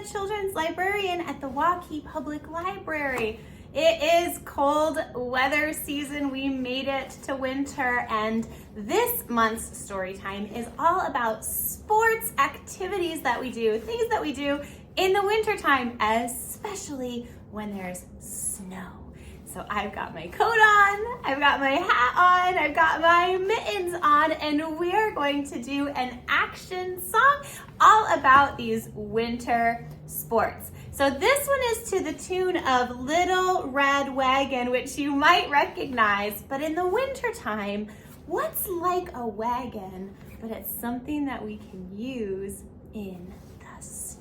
children's librarian at the Waukee Public Library. It is cold weather season. We made it to winter, and this month's story time is all about sports activities that we do, things that we do in the winter time, especially when there's snow. So I've got my coat on, I've got my hat on, I've got my mittens on, and we're going to do an action song all about these winter sports. So this one is to the tune of Little Red Wagon, which you might recognize, but in the winter time, what's like a wagon, but it's something that we can use in the snow?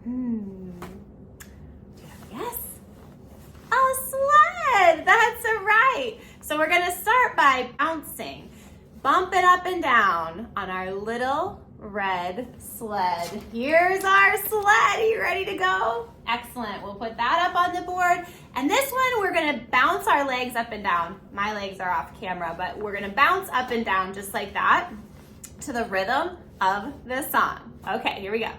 Do you have a guess? A sled, that's right. So we're gonna start by bouncing, bumping up and down on our little red sled. Here's our sled. Are you ready to go? Excellent. We'll put that up on the board. And this one, we're gonna bounce our legs up and down. My legs are off camera, but we're gonna bounce up and down just like that to the rhythm of the song. Okay, here we go.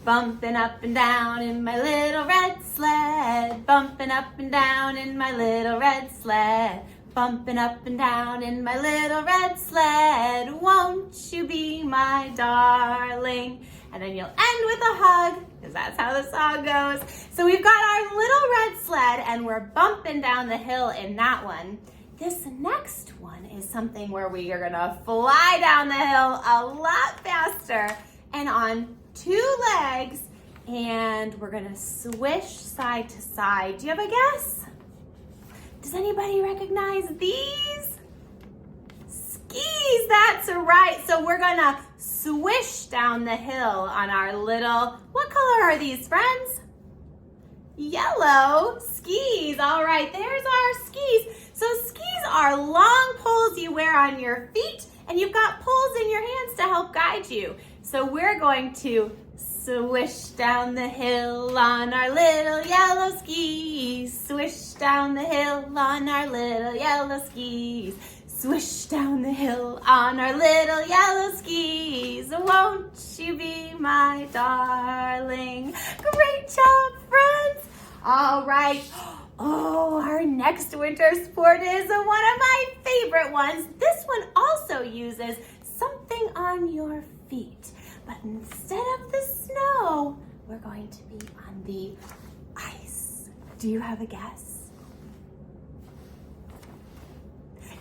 Bumping up and down in my little red sled, bumping up and down in my little red sled, bumping up and down in my little red sled, won't you be my darling? And then you'll end with a hug, because that's how the song goes. So we've got our little red sled, and we're bumping down the hill in that one. This next one is something where we are gonna fly down the hill a lot faster and on two legs, and we're gonna swish side to side. Do you have a guess? Does anybody recognize these? Skis, that's right. So we're gonna swish down the hill on our little, what color are these, friends? Yellow skis. All right, there's our skis. So skis are long poles you wear on your feet, and you've got poles in your hands to help guide you. So we're going to swish down the hill on our little yellow skis. Swish down the hill on our little yellow skis. Swish down the hill on our little yellow skis. Won't you be my darling? Great job, friends. All right. Oh, our next winter sport is one of my favorite ones. This one also uses something on your feet. But instead of the snow, we're going to be on the ice. Do you have a guess?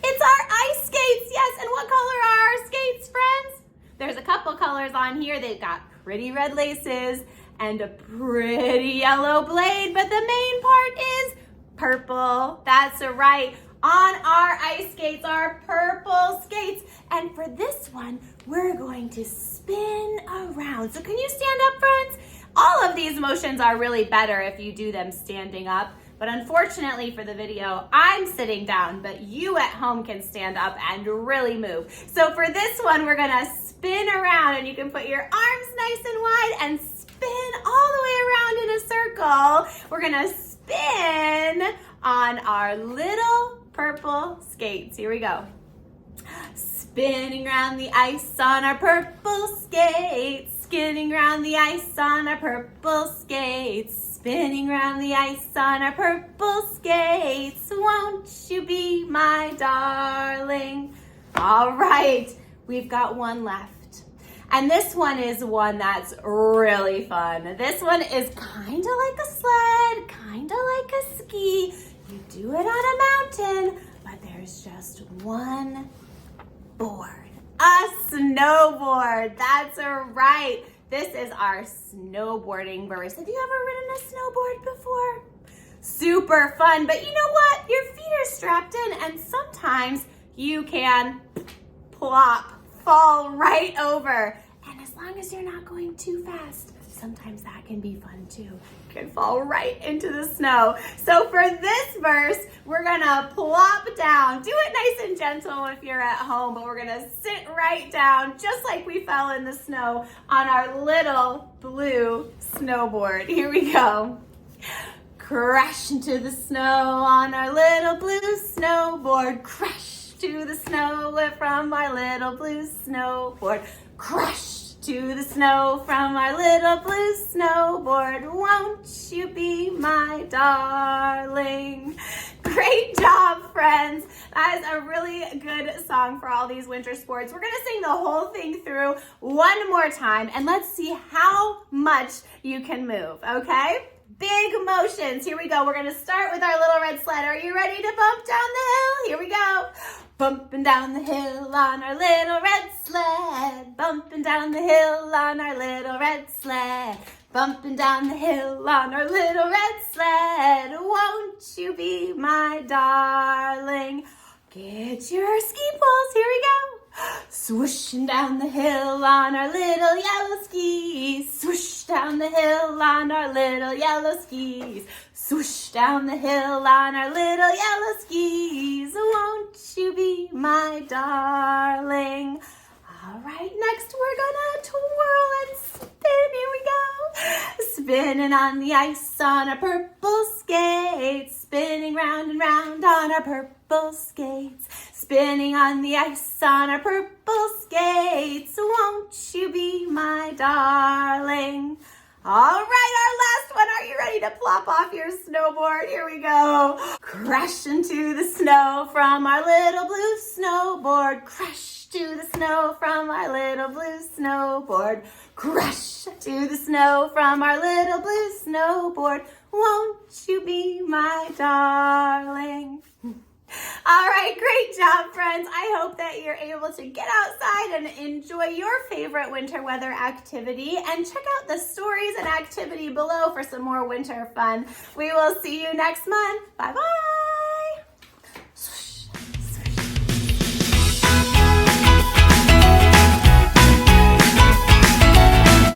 It's our ice skates, yes. And what color are our skates, friends? There's a couple colors on here. They've got pretty red laces and a pretty yellow blade, but the main part is purple. That's right. On our ice skates, our purple skates. And for this one, we're going to spin around. So can you stand up, friends? All of these motions are really better if you do them standing up. But unfortunately for the video, I'm sitting down, but you at home can stand up and really move. So for this one, we're gonna spin around, and you can put your arms nice and wide and spin all the way around in a circle. We're gonna spin on our little purple skates. Here we go. Spinning around the ice on our purple skates. Spinning around the ice on our purple skates. Spinning around the ice on our purple skates. Won't you be my darling? All right, we've got one left. And this one is one that's really fun. This one is kind of like a sled, kind of like a ski. You do it on a mountain, but there's just one board. A snowboard, that's right. This is our snowboarding verse. Have you ever ridden a snowboard before? Super fun, but you know what? Your feet are strapped in, and sometimes you can plop, fall right over. And as long as you're not going too fast, sometimes that can be fun too. You can fall right into the snow. So for this verse, we're gonna plop down. Do it nice and gentle if you're at home, but we're gonna sit right down, just like we fell in the snow, on our little blue snowboard. Here we go. Crash into the snow on our little blue snowboard. Crash to the snow from our little blue snowboard. Crash to the snow from our little blue snowboard. Won't you be my darling? Great job, friends. That is a really good song for all these winter sports. We're gonna sing the whole thing through one more time, and let's see how much you can move, okay? Big motions. Here we go. We're gonna start with our little red sled. Are you ready to bump down the hill? Here we go. Bumping down the hill on our little red sled. Bumping down the hill on our little red sled. Bumping down the hill on our little red sled. Won't you be my darling? Get your ski poles. Here we go. Swooshing down the hill on our little yellow skis. Swoosh down the hill on our little yellow skis. Swoosh down the hill on our little yellow skis. Won't you be my darling? All right, next we're gonna twirl and spin. Here we go. Spinning on the ice on our purple skates. Spinning round and round on our purple skates. Spinning on the ice on our purple skates. Won't you be my darling? All right, our last one. Are you ready to plop off your snowboard? Here we go. Crash into the snow from our little blue snowboard. Crash to the snow from our little blue snowboard. Crash to the snow from our little blue snowboard. Won't you be my darling? All right, great job, friends. I hope that you're able to get outside and enjoy your favorite winter weather activity, and check out the stories and activity below for some more winter fun. We will see you next month. Bye-bye.